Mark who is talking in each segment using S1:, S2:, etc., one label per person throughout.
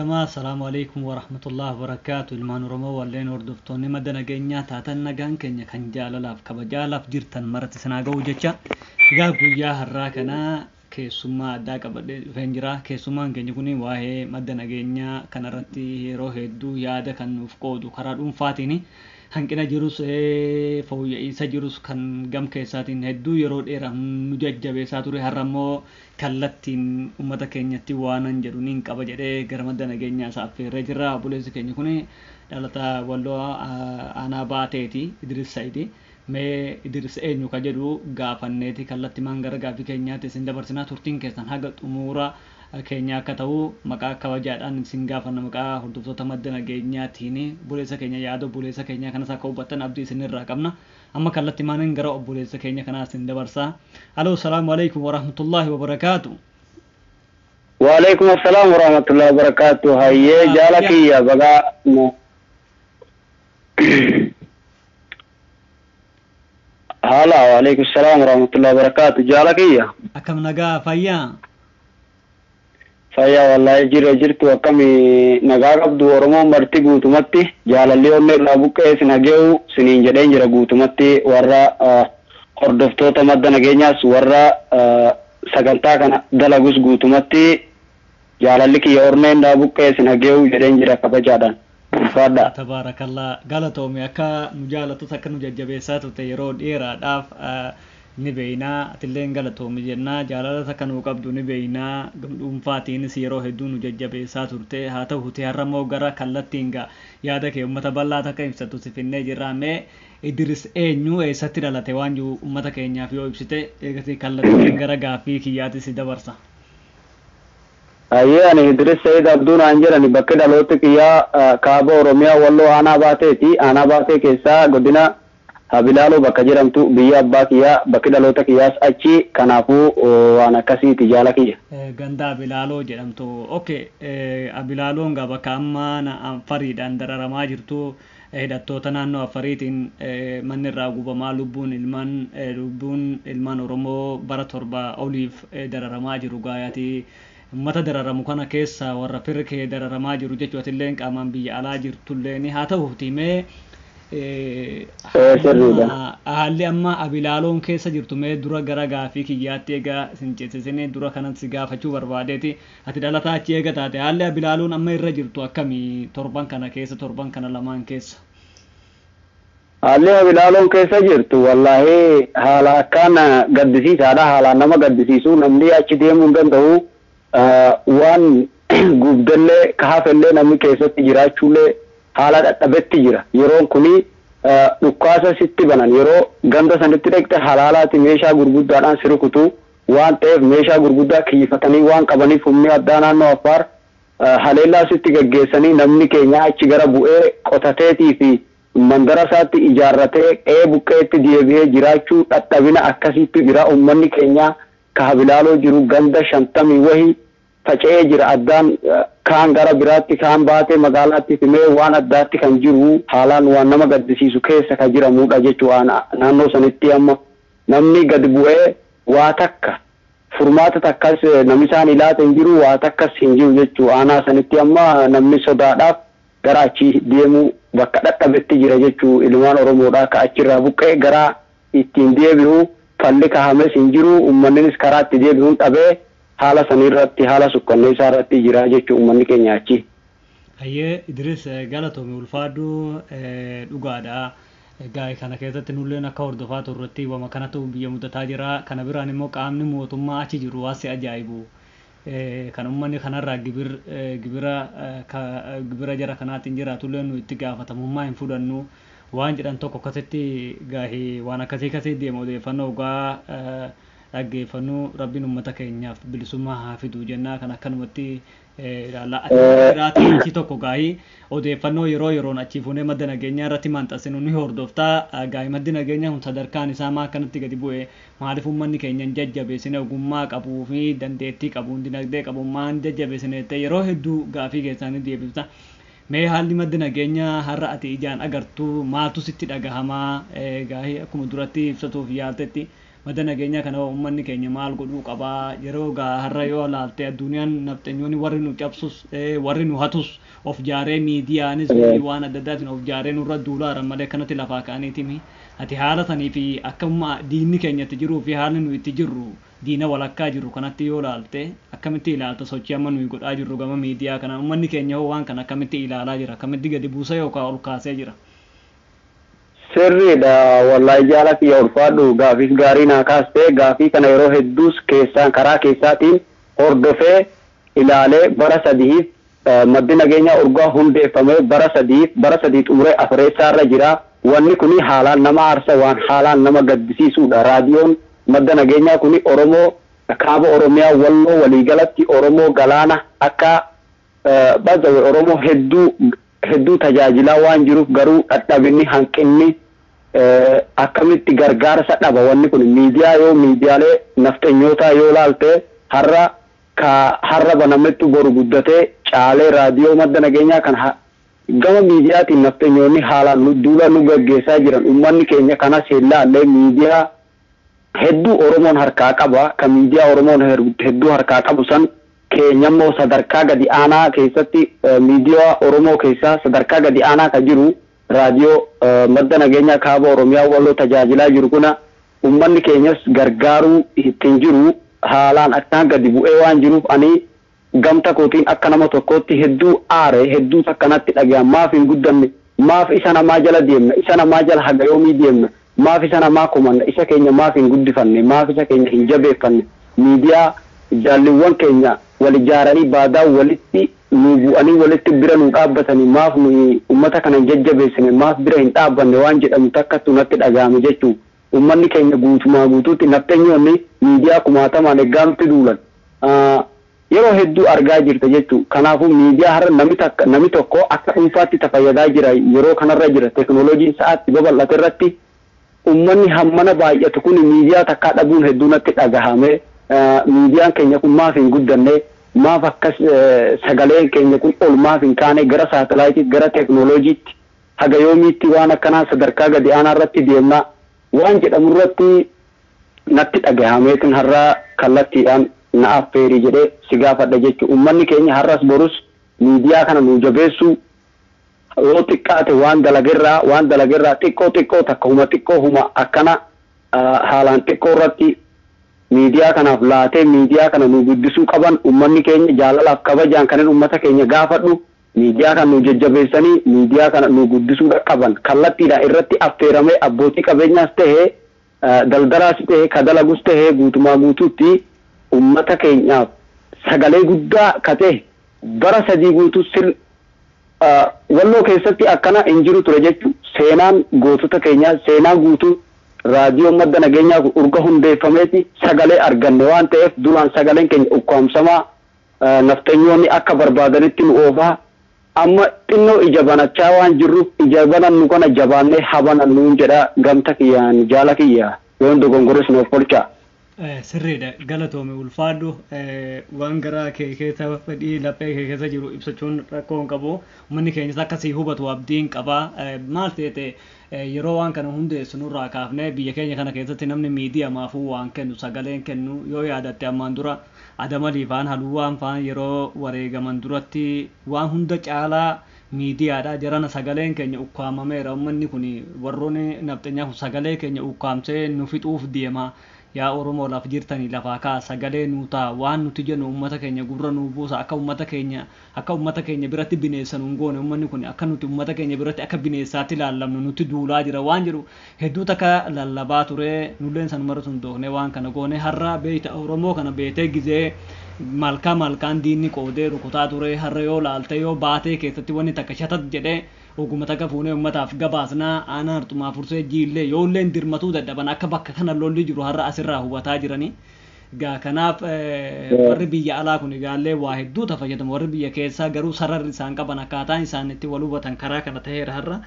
S1: Ashama, assalamu alaikum wa rahmatullahi wa barakatuh. Ilmaan Oromoo walleen hordoftoonni madda nageenyaa taatan nagaan keenya kan jaalalaaf kabajaalaaf jirtan maratti sanaa ga'u jecha. Egaa guyyaa har'aa kana keessummaa addaa qabadhee dhufeen jira. Keessummaan keenya kun waa'ee madda nageenyaa kanarratti yeroo hedduu yaada kan nuuf qoodu karaa dhuunfaatiin hanqina jirus fooyya'insa jirus kan gam keessaatiin hedduu yeroo dheeraa nu jajjabeessaa ture. Har'a immoo kallattiin uummata keenyatti waanan jedhu niin qaba jedhee gara madda nageenyaa isaa affeerree jira. Obboleessi keenya kun dhalataa Walloo aanaa baateeti Idris Saidi. Mee Idris eenyu ka jedhu gaafanneeti kallattimaan gara gaafii keenyaatti isin dabarsinaa turtiin keessan haga xumura keenya akka ta'u maqaa kabajaadhaan isin gaafanna maqaa hordoftoota madda nageenyaatiin obboleessa keenya yaada obboleessa keenya kanas akka hubattan abdii isinirraa qabna. Amma kallattimaan gara obboleessa keenya kanaa isin dabarsaa. Aloo salaamu alaikum wa rahmatullahi wa barakaatu.
S2: Wa alaikum assalam wa rahmatullahi wa barakatuh. Hayyee jaalakiyya bagaa Hala wa alaikum assalam wa rahmatullahi wa barakatuh. Jaalakiyya
S1: Akkam nagaa fayyaa?
S2: Fayyaa wallahi jirtu akkami nagaa qabdu Oromoo marti guutumatti jaalalli onnee irraa buqqee sin hageewu siniin jedheen jira guutumatti warra hordoftoota madda nageenyaas warra sagantaa kana dalagus guutumatti jaalalli kiyya onnee irraa buqqee sin hageewu jedheen jira kabajaadhaan. Fadda.
S1: Tabarakallah galatoomi akka nu jaalatu akka nu jajjabeessaa turte yeroo dheeraadhaaf ni beeynaa atilleen galatoomi jennaa jaalala akka nu qabdu ni beeynaa dhuunfaatiinis yeroo hedduu nu jajjabeessaa turte haa ta'u huti har'a immoo gara kallattiin yaada kee uummata bal'aa akka ibsatu si finnee jirra. Mee Idris eenyu eessatti dhalate waan jiru uummata keenyaaf yoo ibsite eegasii kallattiin gara gaafii kiyyaatti si dabarsa.
S2: Ayyee ani Idris Said Abduu naan jedhani bakki dhaloota kiyyaa kaaba Oromiyaa Walloo aanaa baateeti. Aanaa baatee keessaa godina Habilaaloo bakka jedhamtu biyya abbaa kiyyaa bakki dhaloota kiyyaas achi kanaafuu waan akkasiiti jaala kiyya.
S1: Ganda Habilaaloo jedhamtu. Okay, Habilaaloon gaa bakka amma Afariidhaan dararamaa jirtu hidhattoota naannoo Afariitiin manni irraa gubamaa lubbuun ilmaan Oromoo bara 7 oliif dararamaa jiru gaayaati. Uummata dararamu kana keessa warra firkee dararamaa jiru jechuudha illee qaamaan biyya alaa jirtullee haa ta'u timee haalli amma Habilaaloon keessa jirtu mee dura gara gaafii kiyyaatti egaa isin ceesisanii dura kanan si gaafachuu barbaadeeti ati dhalataa achi eega taate haalli Habilaaloon amma irra jirtu akkamii torban kana keessa torban kana lamaan keessa.
S2: Haalli Habilaaloon keessa jirtu wallahi haala akkaan gaddisiisaadha. Haalaan nama gaddisiisu namni achi deemuu hin danda'u. Waan gubdallee kaafellee namni keessatti jiraachuullee haala dadhabetti jira. Yeroon kuni dhukkaasa sitti banan yeroo ganda sanitti dhaqxe halaalaati meeshaa gurguddaadhaan si rukutu waan ta'eef meeshaa gurguddaa kiyyifatanii waan qabaniif humni addaa naannoo Affaar haleellaa sitti gaggeessanii namni keenya achi gara bu'ee qotateetii fi mandara isaatti ijaarratee qe'ee buqqeetti deebi'ee jiraachuu dadhabina akkasitti jira. Uummanni keenya ka Habilaaloo jiru ganda 50 wahii faca'ee jira. Addaan kaan gara biraatti kaan baatee magaalaatti fimee waan addaatti kan jiru haalaan waan nama gaddisiisu keessa ka jiramudha jechuudha. Naannoo sanitti amma namni gad bu'ee waa takka furmaata takkas namni isaan ilaata hin jiru waa takkas hin jiru jechuudha. Aanaa sanitti amma namni sodaadhaaf gara achi deemu bakka dadhabetti jira jechuudha. Ilmaan Oromoodhaa ka achirraa buqqee gara ittiin deebi'u falli kahames hin jiru. Uummannis karaa itti deebi'uun dhabee haala sanirratti haala sukkanneessaa irratti jira jechuudha uummanni keenya achi.
S1: Hayyee Idris galatoomi ulfaaduu dhugaadha. Egaa kana keessatti nulleen akka hordofaa turretti wama kanatu biyya mudataa jira. Kana biraan immoo qaamni mootummaa achi jiru waasi ajaa'ibu. Kan uummanni kanarraa gibira jara kanaatiin jiraatullee nu itti gaafatamummaa hin fudhannu. Waan jedhan tokko akkasitti gaahii waan akkasii deema odeeffannoo ogaa dhaggeeffannuu rabbiin uummata keenyaaf bilisummaa haa fidu jennaa kan akkanumatti ilaalaa tokko gaahii odeeffannoo yeroon achi fuunee madda nageenyaa irratti maxxansinu ni hordoftaa gaahii maddi nageenyaa kun sadarkaan isaa maa akkanatti gadi bu'e maaliif uummanni keenya hin jajjabeessine ogummaa qabuu fi dandeettii qabu dinagdee qabu maan jajjabeessine yeroo hedduu gaafii keessanii deebifta. Mee haalli madda nageenyaa har'a ati ijaan agartu maaltu sitti dhagahamaa gaahii akkuma duratti ibsatuuf yaaltetti madda nageenyaa kana uummanni keenya maal godhuu qabaa yeroo har'a yoo laalte addunyaan nafxanyoonni warri nu cabsus warri nu hatus of jaaree miidiyaanis waan adda addaatiin of jaaree nurra duulaaran malee kanatti lafaa ka'aniitimi ati haala sanii fi akkuma diinni keenyatti jiruu fi haalli nu itti jirru diina walakkaa jirru kanatti yoo laalte akkamitti ilaalta sochii amma nuyi godhaa jirru gama miidiyaa kana uummanni keenya hoo waan kana akkamitti ilaalaa jira akkamitti gadi buusee yookaan ol kaasee jira.
S2: Sirriidha wallahi jaalatti ulfaadhu gaafis gaarii naa kaastee gaafii kana yeroo hedduus keessaan karaa keessaatiin hordofee ilaalee bara sadiif maddi nageenyaa urgaa hundeeffamee bara sadii xumuree afureessaarra jira wanni kuni haalaan nama aarsa waan haalaan nama gaddisiisuudha raadiyoon madda nageenyaa kuni Oromoo kaaba Oromiyaa walloo waliigalatti Oromoo galaana akka bazawe Oromoo hedduu tajaajilaa waan jiruuf garuu dhadhabinni hanqinni akkamitti gargaarsa dhaba wanni kun miidiyaalee nafxanyootaa yoo laalte har'a banametti boru guddatee caalee raadiyoo madda nageenyaa kan gama miidiyaatiin nafxanyoonni haalaan duula nu gaggeessaa jiran uummanni keenya kanas ilaallee miidiyaa hedduu Oromoon harkaa qaba kan miidiyaa Oromoon hedduu harkaa qabu san keenyammoo sadarkaa gadi aanaa keessatti miidiyaa Oromoo keessaa sadarkaa gadi aanaa ka jiru raadiyoo madda nageenyaa kaaba Oromiyaa walloo tajaajilaa jiru kuna uummanni keenyas gargaaruu ittiin jiru haalaan akkaan gadi bu'ee waan jiruuf ani gamta kootiin akka nama tokkootti hedduu aare hedduu akkanatti dhaga'an maaf hin guddanne maaf isa namaa jala deemna isa namaa jala hagayoomii deemna maaf isa namaa kumanna isa keenya maaf hin guddifanne maaf isa keenya hin jabeeffanne miidiyaa jaalliwwan keenya wal ijaaranii baadaa walitti nu bu'anii walitti bira nu dhaabbatanii maaf nu ummata kana hin jajjabeessine maaf bira hin dhaabbanne waan jedhamu takkattu natti dhaga'ame jechuun ummanni keenya guutumaa guutuutti nafxanyoonni miidiyaa kumaatamaan eeggamti duulan yeroo hedduu argaa jirta jechuun kanaafuu miidiyaa har'a namni tokko akka dhuunfaatti tafayyadaa jira yeroo kanarra jira teknooloojiin sa'aatti babal'ate irratti ummanni hammana baay'atu kun miidiyaa takkaa dhabuun hedduu natti dhagahame miidiyaan keenya kun maaf hin guddanne maaf akkas sagaleen keenya kun ol maaf hin kaane gara saatalaayitiitti gara teknooloojiitti haga yoomiitti waan akkanaa sadarkaa gadi aanaa irratti deemna waan jedhamu irratti natti dhagahameetiin har'a kallattiidhaan na affeerii jedhee si gaafadha jechuudha uummanni keenya har'as borus miidiyaa kana nu jabeessuu yoo xiqqaate waan dalagerraa xiqqoo takka huma akkana haalaan xiqqoo irratti miidiyaa kanaaf laatee miidiyaa kana nu guddisuu qaban uummanni keenya jaalalaaf kabajaan kanin uummata keenya gaafadhu miidiyaa kana nu jajjabeessanii miidiyaa kana nu guddisuu qaban kallattiidhaan irratti affeeramee abbootii qabeenyaas tahee daldalaas tahee kadalagus tahee guutumaa guutuutti uummata keenyaaf sagalee guddaa katee bara sadii guutuu walloo keessatti akkana hin jiru ture jechuudha seenaan gootota keenyaa seenaan guutuu raadiyoo madda nageenyaa urga hundeeffameeti sagalee arganne waan ta'eef duraan sagaleen keenya ukkaamsamaa naftanyoonni akka barbaadanitti nu oofaa amma xinnoo ija banachaa waan jirruuf ija banannu kana jabaannee habanannuun jedha gamta kiyyaan jaala kiyya yoon dogongores nuuf olchaa.
S1: Sirriidha galatoome ulfaadhu waan garaa kee keessa fedhii laphee kee keessa jiru ibsachuun rakkoo hin qabu uummanni keenyas akkasii hubatu abdiin qabaa maal ta'e yeroo waan kana hundeessu nurraa kaafnee biyya keenya kana keessatti namni miidiyaa maafuu waan kennu sagaleen kennu yoo yaadatte ammaan dura Adamalii faan Haluwaan faan yeroo wareegaman duratti waan hunda caalaa miidiyaadha jarana sagaleen keenya ukkaamameera uummanni kun warroonni nafxanyaa sagalee keenya ukkaamsee nu fixuuf deema yaa Oromoo laaf jirtanii lafaa kaa sagalee nuutaa waan nuti jennu uummata keenya gurra nuu buusa akka uummata keenya biratti bineessan hungoone uummanni kun akka nuti uummata keenya biratti akka bineessaatti ilaallamnu nuti duulaa jira waan jedhu hedduu takka lallabaa ture nulleen sanumarra sun dookne waan kana goone har'a beeyta Oromoo kana beetee gizee malkaan diinni qoodee rukutaa ture har'a yoo laalte yoo baatee keessatti wanni takka shatat jedhee ogummaa takka fuunee uummataaf gabaasnaa aanaa hartumaa fursee jiillee yoolleen dirmatuu dadhaban akka bakka kana lolli jiru har'a asirraa hubataa jiranii gaa kanaaf warri biyya alaa kun egaallee waa hedduu fayyadamu warri biyya keessaa garuu sararri isaan qaban akkaataan isaan itti wal hubatan karaa kana ta'eera har'a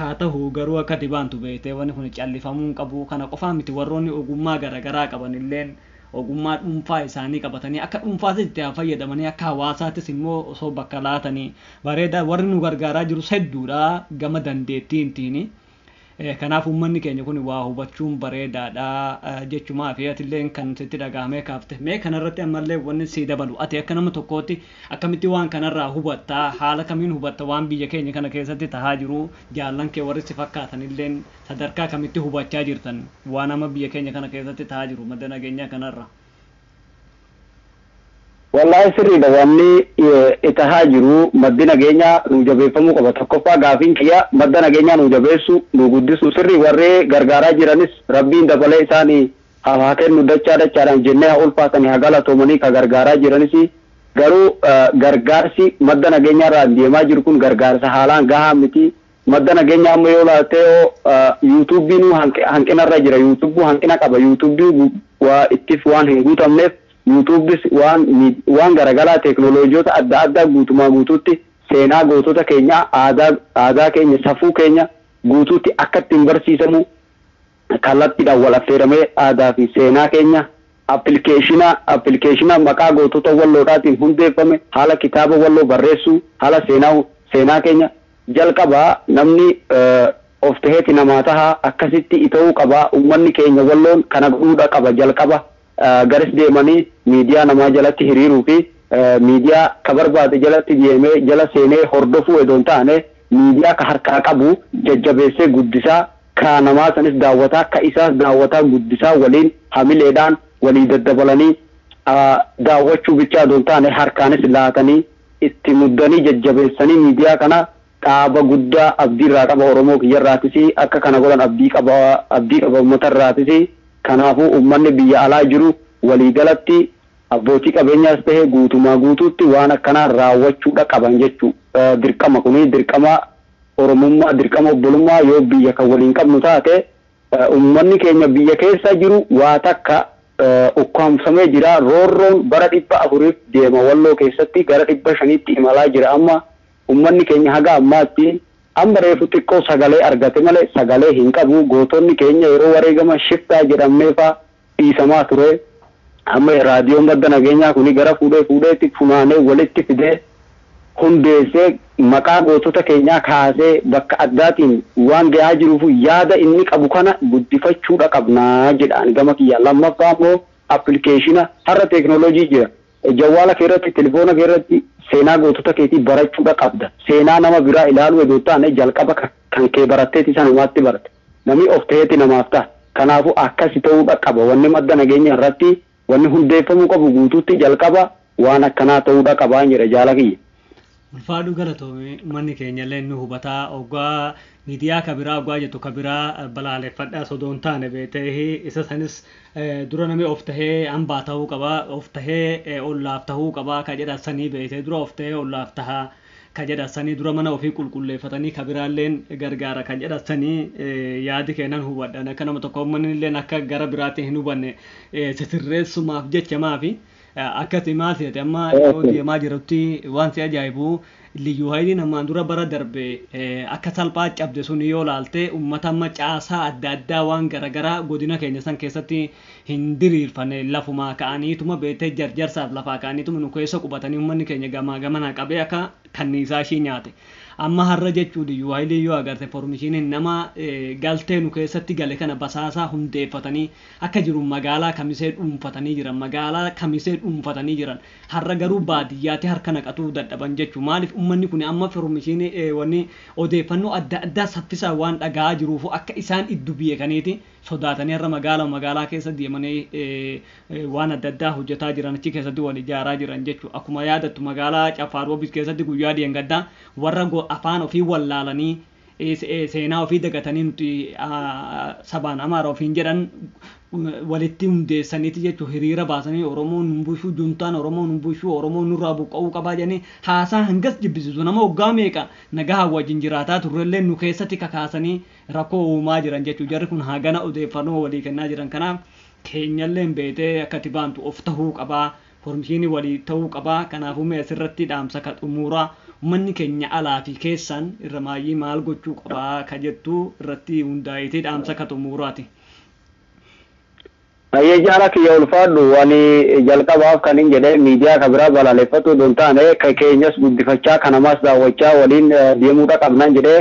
S1: haa ta'u garuu akka dibaantu beektee wanni kun callifamuu qabu kana qofaa miti warroonni ogummaa garaagaraa qaban illeen ogummaa dhuunfaa isaanii qabatanii akka dhuunfaatti itti fayyadamanii akka hawaasaattis immoo osoo bakka laatanii bareeda warri nu gargaaraa jiru hedduudha gama dandeettiintiin kanaaf uummanni keenya kun waa hubachuun bareedaadha jechumaa fi atillee kan sitti dhagahamee kaafte mee kanarratti ammallee wanni sii dabalu ati akka nama tokkootti akkamitti waan kanarraa hubatta haala kamiin hubatta waan biyya keenya kana keessatti tahaa jiru jaallan kee warri si fakkaatanillee sadarkaa kamitti hubachaa jirtan waan nama biyya keenya kana keessatti tahaa jiru madda nageenyaa kanarra.
S2: Wallahi sirriidha wanni itahaa jiru maddi nageenyaa nu jabeeffamuu qaba. Tokkoffaa gaafiin kiyya madda nageenyaa nu jabeessu nu guddisu sirrii warree gargaaraa jiranis rabbiin dabalee isaanii haa kennu dachaadhaan jennee haa ulfaatanii haa galatoomanii ka gargaaraa jiranis garuu gargaarsi madda nageenyaarraa deemaa jiru kun gargaarsa haalaan gahaa miti. Madda nageenyaa amma yoo laatee yuutuubiin hanqinarra jira. Yuutuubuu hanqina qaba. Yuutuubii waa ittiif waan hin guutamneef YouTubes waan garagaraa teknooloojiyoota adda addaa guutumaa guutuutti seenaa gootota keenya aadaa keenya safuu keenya guutuutti akka ittiin barsiisamu kallattiidhaan wal affeeramee aadaa fi seenaa keenya appilikeeshina maqaa gootota walloodhaatiin hundeeffame haala kitaaba walloo barreessuu haala seenaa keenya jalqabaa namni of taheeti namaa tahaa akkasitti ta'uu qabaa uummanni keenya walloon kana godhuudha qaba jalqaba. Garis deemanii miidiyaa namaa jalatti hiriiruu fi miidiyaa ka barbaade jalatti deemee jala seenee hordofuu edoon taane miidiyaa ka harkaa qabu jajjabeessee guddisaa ka namaa sanis daawwataa ka isaas daawwataa guddisaa waliin hamileedhaan walii daddabalanii daawwachuu bichaa edoon taane harkaanis laatanii itti muddanii jajjabeessanii miidiyaa kana dhaaba guddaa abdiirraa qaba Oromoo kiyyarraatis akka kana godhan abdii qaba uummatarraatis. Kanaafuu uummanni biyya alaa jiru waliigalatti abbootii qabeenyaas ta'e guutumaa guutuutti waan akkanaa raawwachuudha qaban jechuu dirqama kuni dirqama Oromummaa dirqama obbolummaa yoo biyya kan waliin qabnu taate uummanni keenya biyya keessa jiru waa takka ukkaamsamee jira roorroon bara 400 deema walloo keessatti gara 500tti imalaa jira amma uummanni keenya haga ammaatti amma reefu xiqqoo sagalee argate malee sagalee hin qabu gootonni keenya yeroo wareegama shiftaa jedhamneefaa dhiisamaa ture amma raadiyoon madda nageenyaa kuni gara fuudheetti funaanee walitti fidee hundeessee maqaa gootota keenyaa kaasee bakka addaatiin waan gahaa jiruuf yaada inni qabu kana guddifachuudha qabnaa jedhaan gama kiyya lammaffaa immoo appilikeeshina har'a teknooloojii jira jawwaala keerratti telefoona keerratti seenaa gootota keetii barachuudha qabda. Seenaa nama biraa ilaaluu eeguu taane jalqaba kan kee baratteeti sanumaatti barate. Namni of ta'eeti namaaf ta'a. Kanaafuu akkasi ta'uudha qaba. Wanni madda nageenya irratti wanni hundeeffamuu qabu guutuutti jalqaba waan akkanaa ta'uudha qabaa jedha jaala kiyya.
S1: Ulfaadhu galatoomii manni keenya illee nu hubataa ogaa miidiyaa kabiraa ogaa jettu kabiraa balaaleffadhaa sodoon taane beetee isa sanis dura namni of tahee hambaa ta'uu qaba of tahee ollaaf ta'uu qaba ka jedhasanii beetee dura of tahee ollaaf tahaa ka jedhasanii dura mana ofii qulqulleeffatanii kabiraalleen gargaara ka jedhasanii yaadi kennan hubadhan akka nama tokko manni illee akka gara biraatti hin hubanne sirreessumaaf jecha maafi. Akkati maal ta'e amma yoo deemaa jirutti waan si ajaa'ibu liyyuu hayiliin ammaan dura bara darbe akka salphaa cabde sun yoo laalte uummata amma caasaa adda addaa waan garaagaraa godina keenya san keessatti hin diriirfanne lafumaa ka'aniituma beektee jarjarsaaf lafaa ka'aniituma nu keessa qubatanii uummanni keenya gamaa gamanaa qabee akka kanniisaa ishii nyaate. Amma har'a jechuun liyyuu hayilii yoo agarte foormishiiniin nama galtee nu keessatti gale kana basaasaa hundeeffatanii akka jiru magaalaa kamisee dhuunfatanii jiran har'a garuu baadiyyaatti harka naqatuu dadhaban jechuun maaliif uummanni kun amma foormishiinii wanni odeeffannoo adda addaa saffisaa waan dhaga'aa jiruuf akka isaan iddu beekaniiti sodaatanii har'a magaalaa keessa deemanii waan adda addaa hojjetaa jiran achi keessatti wal ijaaraa jiran jechuudha akkuma yaadattu magaalaa Caffaaroobis keessatti guyyaa diingaddaa warra afaan ofii wallaalanii seenaa ofii dagatanii nuti sabaan amaara ofiin jedhan walitti hundeessaniiti jechuun hiriira baasanii Oromoon numbushuu juntaan Oromoon numbushuu Oromoon nurraa buqqa'uu qabaa jedhanii haasaa hangas jibbisiisu nama waggaa meeqa nagaa wajjin jiraataa turrellee nu keessatti kakaasanii rakkoo uumaa jiran jechuun jarri kun hagana odeeffannoo walii kennaa jiran kanaaf keenyallee beetee akka tibaantu of tahuu qabaa foormishiinii walii ta'uu qabaa kanaafuu mee asirratti dhaamsa ka xumuuraa uummanni keenya alaa fi keessan irra maayyii maal gochuu qabaa ka jettu irratti hundaa'eetee dhaamsa ka xumuuraati.
S2: Ayyee jaala kiyya ulfaadhu wani jalqabaaf kan hin jedhe miidiyaa kabiraa balaaleffatu don taane ka keenyas guddifachaa kanamaas daawwachaa waliin deemuudha qabnan jedhe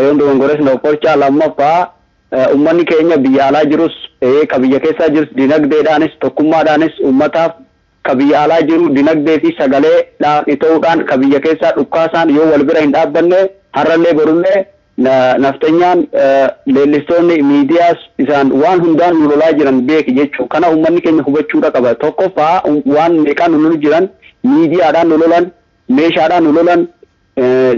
S2: yoon dogongores na qorcha lammaffaa ummanni keenya biyya alaa jirus ka biyya keessa jirus dinagdeedhaanis tokkummaadhaanis ummataaf ka biyya alaa jiru dinagdee fi sagalee ta'uudhaan ka biyya keessaa dhukkaasaan yoo wal bira hin dhaabbanne har'allee borullee naftenyaan leellistoonni miidiyaas isaan waan hundaan nu lolaa jiran beeki jechuu kana ummanni keenya hubachuudha qaba. Tokkoffaa waan meeqaan nu lolu jiran miidiyaadhaan nu lolan meeshaadhaan nu lolan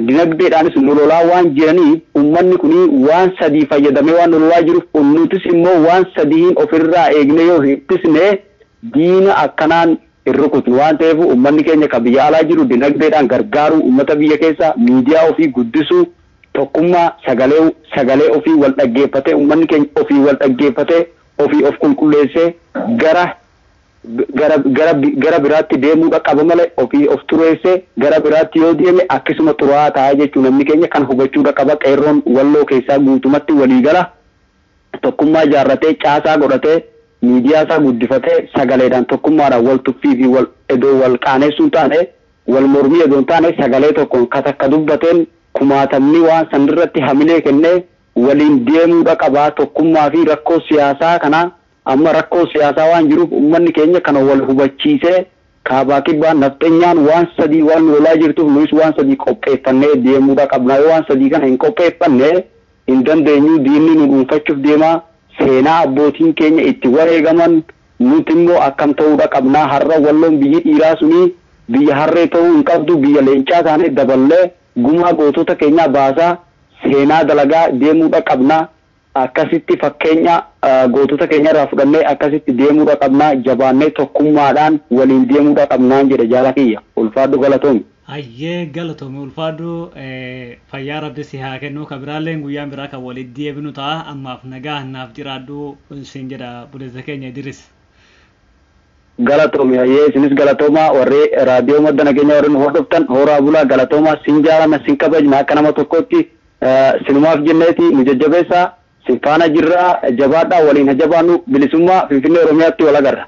S2: dinagdeedhaanis nu lolaa waan jiraniif ummanni kuni waan sadii fayyadamee waan nu lolaa jiruuf nutis immoo waan sadiin ofirraa eegne yoo ittisne diina akkanaan irrukutu waan ta'eef ummanni keenya ka biyya alaa jiru dinagdeedhaan gargaaru ummata biyya keessa miidiyaa ofii guddisuu tokkummaa sagalee ofii wal dhaggeeffate ummanni keenya ofii wal dhaggeeffate ofii of qulqulleessee gara biraatti deemuudha qaba malee ofii of tureessee gara biraatti yoo deeme akkasuma xuraa'aa ta'a jechuun namni keenya kan hubachuudha qaba. Qeerroon walloo keessaa guutumatti waliigala tokkummaa jaarratee caasaa godhatee miidiyaa isaa guddifatee sagaleedhaan tokkummaadhaan wal tuffii fi wal edoo wal qaaneessuun taane wal mormii edoon taane sagalee tokkoon katakka dubbateen kumaatamni waan sanirratti hamilee kennee waliin deemuudha qabaa. Tokkummaa fi rakkoo siyaasaa kana amma rakkoo siyaasaa waan jiruuf ummanni keenya kana wal hubachiisee kaabaa kibbaan naftenyaan waan sadii waan lolaa jirtuuf nuus waan sadii qopheeffannee deemuudha qabna. Yoo waan sadii kana hin qopheeffanne hin dandeenyu diinni nu dhuunfachuuf deemaa seenaa abbootiin keenya itti wareegaman nuti immoo akkam ta'uudha qabna. Har'a walloon biyyi dhiiraa sunii biyya harree ta'uu hin qabdu biyya leencaa taane daballee gumaa gootota keenya baasaa seenaa dalagaa deemuudha qabna. Akkasitti fakkeenya gootota keenya irraa fudhannee akkasitti deemuudha qabna. Jabaannee tokkummaadhaan waliin deemuudha qabnaan jedhe jaala kiyya. Ulfaadhu galatoomi.
S1: Hayyee galatoomi ulfaadhu fayyaa rabbi si haa kennu ka biraalleen guyyaan biraa kan walitti deebinu ta'a. Ammaaf nagaa naaf jiraadhu siin jedha buleessa keenya Idris.
S2: Galatoomi hayyee isinis galatooma warri raadiyoo madda nageenya warri nu hordoftan horaa bulaa galatooma sin jaalana sin kabajna akka nama tokkotti sinumaaf jenneeti nu jajjabeessaa. Sifaana jirraa jabaadhaa waliin hajabaannu bilisummaa Finfinnee Oromiyaatti wal agarra.